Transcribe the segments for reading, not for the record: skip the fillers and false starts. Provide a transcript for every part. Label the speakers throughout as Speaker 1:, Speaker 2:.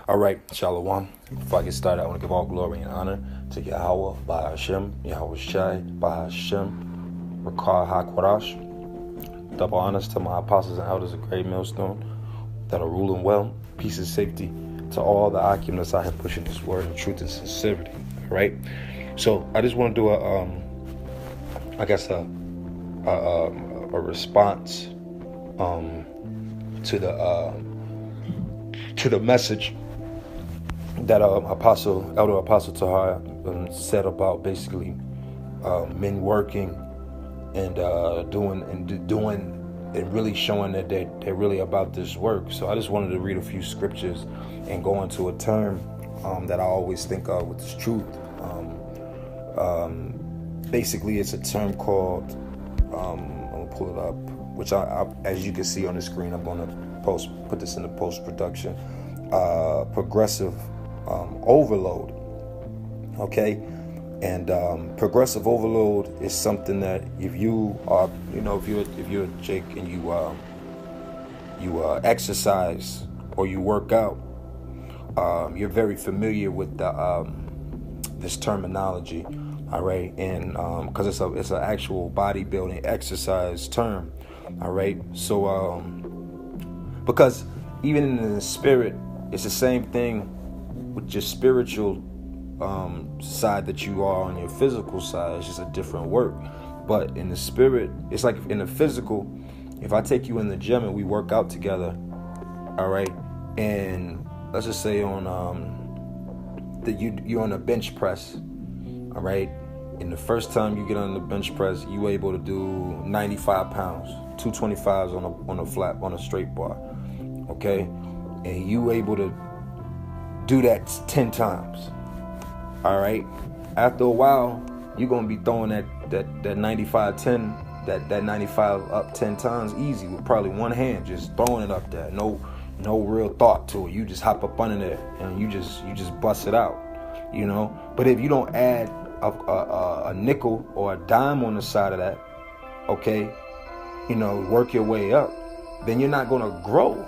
Speaker 1: All right, Shalom. Before I get started, I want to give all glory and honor to Yahweh, by Hashem, Yahweh Shai, by Hashem, Rakah HaKwadash. Double honors to my apostles and elders of Great Millstone that are ruling well. Peace and safety to all the Akim that's out here pushing this word of truth and sincerity. All right. So I just want to do a response to the message that Elder Apostle Tahar said about basically men working and doing and really showing that they're really about this work. So I just wanted to read a few scriptures and go into a term that I always think of with this truth. Basically, it's a term called, I'm going to pull it up, which I, as you can see on the screen, I'm going to put this in the post-production, progressive overload. Okay? And progressive overload is something that if you are, if you're Jake and you exercise or you work out, you're very familiar with this terminology. All right, and because it's an actual bodybuilding exercise term. All right, so because even in the spirit, it's the same thing with your spiritual side that you are on your physical side. It's just a different work. But in the spirit, it's like in the physical, if I take you in the gym and we work out together, all right, and let's just say on you're on a bench press. All right, and the first time you get on the bench press, you able to do 95 pounds, 225s on a straight bar, okay, and you able to do that 10 times. All right, after a while, you're gonna be throwing that 95 10, that 95 up 10 times easy with probably one hand, just throwing it up there, no real thought to it. You just hop up under there and you just bust it out, But if you don't add a nickel or a dime on the side of that, okay, work your way up, then you're not gonna grow.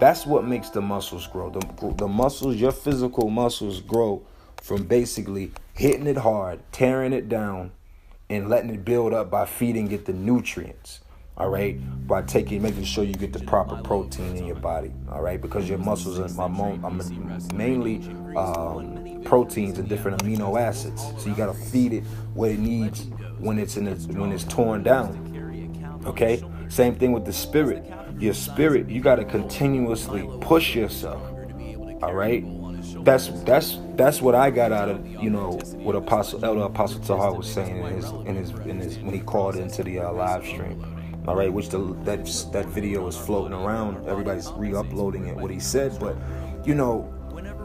Speaker 1: That's what makes the muscles grow. The muscles, your physical muscles, grow from basically hitting it hard, tearing it down, and letting it build up by feeding it the nutrients. All right, by making sure you get the proper protein in your body. All right, because your muscles are mainly proteins and different amino acids. So you gotta feed it what it needs when it's torn down. Okay, same thing with the spirit. Your spirit, you gotta continuously push yourself. All right, that's what I got out of what Elder Apostle Tahar was saying in his when he called into the live stream. All right, which that video is floating around. Everybody's re-uploading it, what he said. But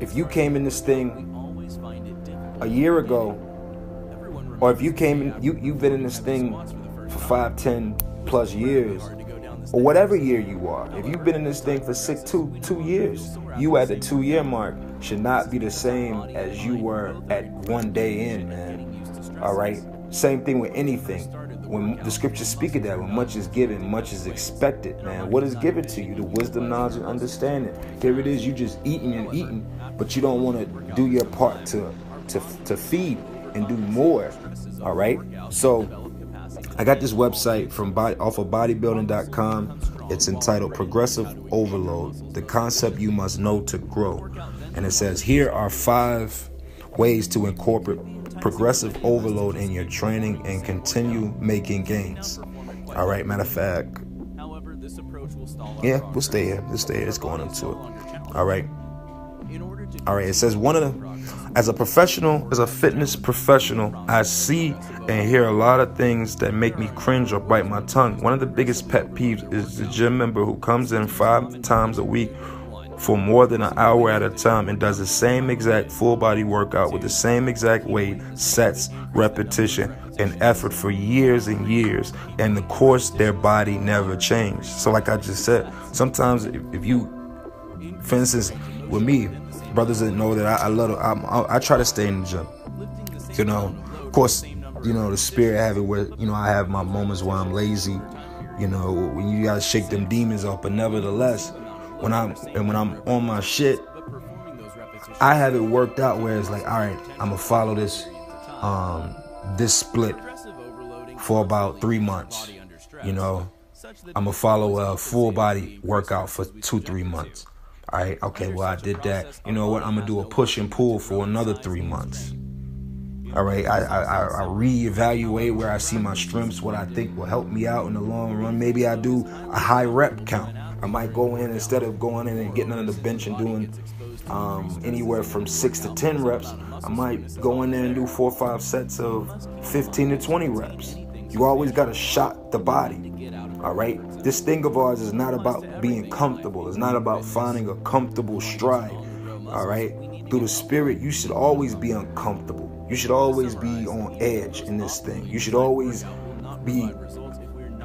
Speaker 1: if you came in this thing a year ago, or if you've been in this thing for 5, 10 plus years, or whatever year you are, if you've been in this thing for 2 years, you at the 2-year mark should not be the same as you were at 1 day in, man. All right, same thing with anything. When the scriptures speak of that, when much is given, much is expected, man. What is given to you? The wisdom, knowledge, and understanding. Here it is, you just eating, but you don't want to do your part to feed and do more. All right. So I got this website off of bodybuilding.com. It's entitled Progressive Overload, the concept you must know to grow. And it says, here are 5 ways to incorporate progressive overload in your training and continue making gains. All right, matter of fact, we'll stay here. It's going into it. All right. It says as a fitness professional, I see and hear a lot of things that make me cringe or bite my tongue. One of the biggest pet peeves is the gym member who comes in 5 times a week for more than an hour at a time and does the same exact full body workout with the same exact weight, sets, repetition, and effort for years and years, and of course their body never changed. So like I just said, sometimes if you, for instance, with me, brothers that know that I try to stay in the gym. Of course, the spirit have it where I have my moments where I'm lazy, when you gotta shake them demons off, but nevertheless, when I'm on my shit, I have it worked out where it's like, all right, I'm gonna follow this split for about 3 months. You know, I'm gonna follow a full body workout for 2-3 months. All right, okay, well, I did that. You know what? I'm gonna do a push and pull for another 3 months. All right, I reevaluate where I see my strengths, what I think will help me out in the long run. Maybe I do a high rep count. I might go in, instead of going in and getting on the bench and doing anywhere from 6 to 10 reps, I might go in there and do 4 or 5 sets of 15 to 20 reps. You always got to shock the body. All right, this thing of ours is not about being comfortable. It's not about finding a comfortable stride. All right, through the spirit, you should always be uncomfortable. You should always be on edge in this thing. You should always be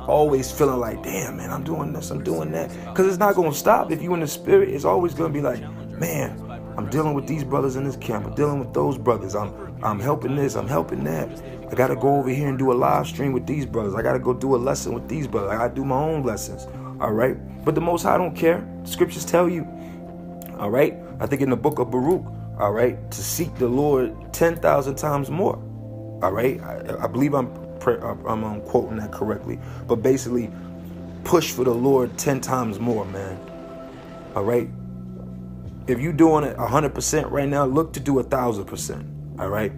Speaker 1: feeling like, damn, man, I'm doing this, I'm doing that. Because it's not going to stop. If you in the spirit, it's always going to be like, man, I'm dealing with these brothers in this camp. I'm dealing with those brothers. I'm helping this, I'm helping that. I got to go over here and do a live stream with these brothers. I got to go do a lesson with these brothers. I got to do my own lessons. All right. But the Most High don't care. The scriptures tell you. All right. I think in the book of Baruch, all right, to seek the Lord 10,000 times more. All right. I believe I'm quoting that correctly. But basically, push for the Lord 10 times more, man. All right. If you're doing it 100% right now, look to do 1,000%. All right.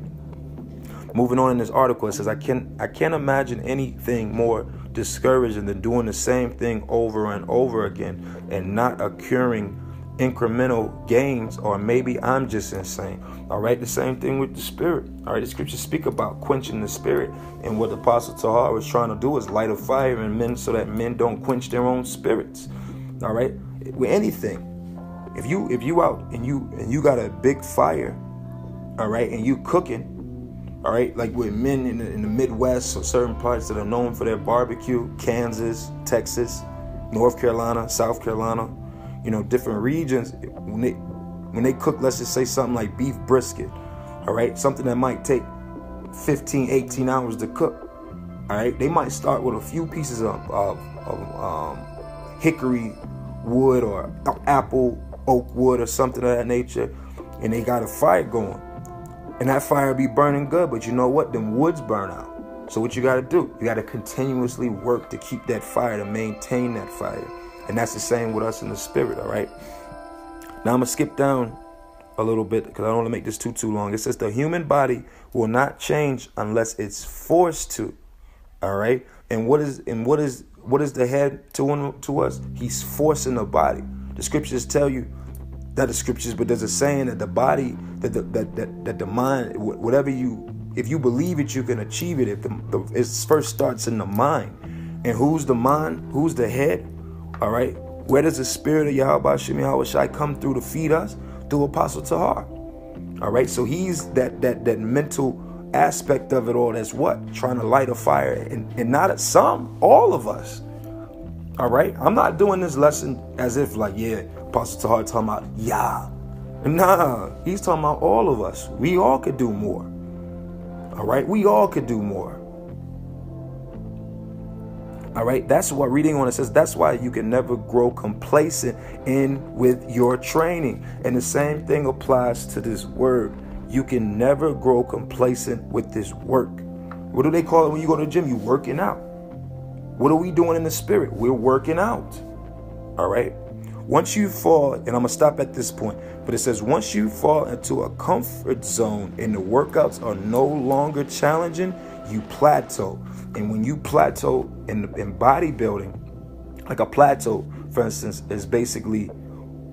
Speaker 1: Moving on in this article, it says, I can't imagine anything more discouraging than doing the same thing over and over again and not occurring incremental gains, or maybe I'm just insane. All right, the same thing with the spirit. All right, the scriptures speak about quenching the spirit, and what the Apostle Tahar was trying to do is light a fire in men so that men don't quench their own spirits. All right, with anything, if you out and you got a big fire, all right, and you cooking, all right, like with men in the Midwest or certain parts that are known for their barbecue, Kansas, Texas, North Carolina, South Carolina, you know, different regions, when they cook, let's just say something like beef brisket, all right, something that might take 15, 18 hours to cook, all right, they might start with a few pieces of hickory wood or apple oak wood or something of that nature, and they got a fire going, and that fire be burning good, but you know what, them woods burn out. So what you got to do, you got to continuously work to keep that fire, to maintain that fire. And that's the same with us in the spirit, all right? Now I'm going to skip down a little bit because I don't want to make this too long. It says the human body will not change unless it's forced to, all right? And what is the head to us? He's forcing the body. The scriptures tell you, not the scriptures, but there's a saying that the body, that the mind, whatever if you believe it, you can achieve it. It first starts in the mind. And who's the mind? Who's the head? All right. Where does the spirit of Yahweh Shem Yahweh Shai come through to feed us? Through Apostle Tahar. All right. So he's that mental aspect of it all. That's what? Trying to light a fire. And not all of us. All right. I'm not doing this lesson as if like, yeah, Apostle Tahar talking about, yeah. Nah, he's talking about all of us. We all could do more. All right. We all could do more. All right, that's what reading on it says. That's why you can never grow complacent with your training. And the same thing applies to this word. You can never grow complacent with this work. What do they call it when you go to the gym? You working out. What are we doing in the spirit? We're working out. All right. Once you fall, and I'm going to stop at this point, but it says once you fall into a comfort zone and the workouts are no longer challenging, you plateau. And when you plateau in bodybuilding, like a plateau, for instance, is basically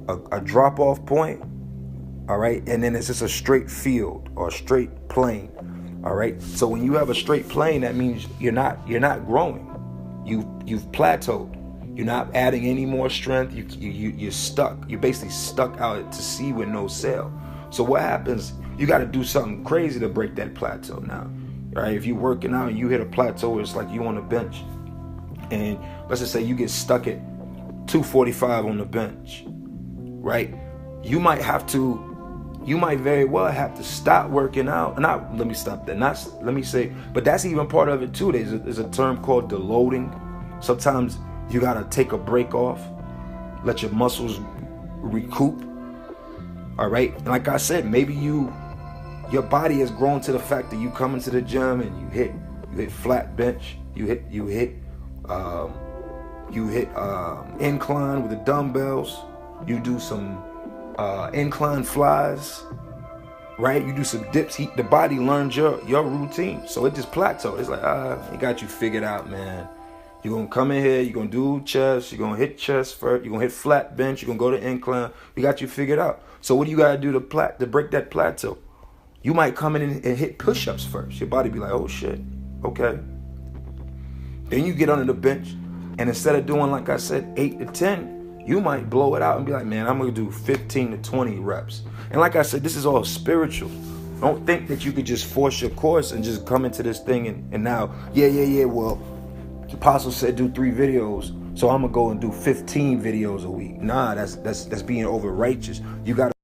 Speaker 1: a drop-off point, all right? And then it's just a straight field or a straight plane, all right? So when you have a straight plane, that means you're not growing. You've plateaued. You're not adding any more strength. You're stuck. You're basically stuck out to sea with no sail. So what happens? You got to do something crazy to break that plateau now. Right? If you're working out and you hit a plateau, it's like you on the bench. And let's just say you get stuck at 245 on the bench, right? You might very well have to stop working out. Let me stop that. But that's even part of it too. There's a term called deloading. Sometimes you got to take a break off, let your muscles recoup. All right. And like I said, maybe your body has grown to the fact that you come into the gym and you hit flat bench, you hit incline with the dumbbells, you do some incline flies, right? You do some dips. The body learns your routine, so it just plateaus. It's like it got you figured out, man. You're gonna come in here, you're gonna do chest, you're gonna hit chest first, you're gonna hit flat bench, you're gonna go to incline. We got you figured out. So what do you gotta do to break that plateau? You might come in and hit push-ups first. Your body be like, oh shit, okay. Then you get under the bench, and instead of doing, like I said, 8 to 10, you might blow it out and be like, man, I'm gonna do 15 to 20 reps. And like I said, this is all spiritual. Don't think that you could just force your course and just come into this thing and now, well, the apostle said do 3 videos, so I'm gonna go and do 15 videos a week. Nah, that's being over righteous. You gotta